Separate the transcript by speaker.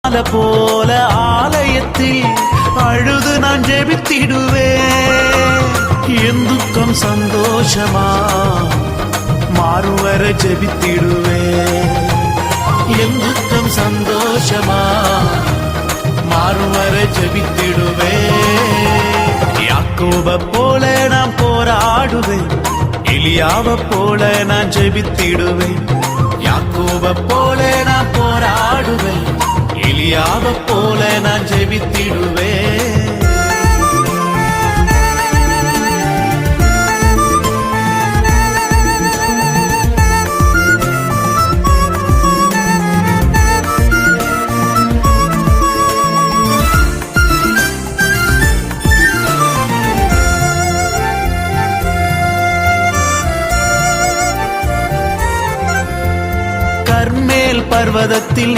Speaker 1: போல ஆலயத்தில் அழுது நான் ஜெபித்திடுவேன். என் துக்கம் சந்தோஷமா மாறுவர ஜெபித்திடுவேன். என் துக்கம் சந்தோஷமா மாறுவர ஜெபித்திடுவேன். யாக்கோப போல நான் போராடுவேன். எலியாவ போல நான் ஜெபித்திடுவேன். யாக்கோப போல நான் போராடுவேன். எலியாவ போல நான் ஜெபித்திடுவேன். கர்மேல் பர்வதத்தில்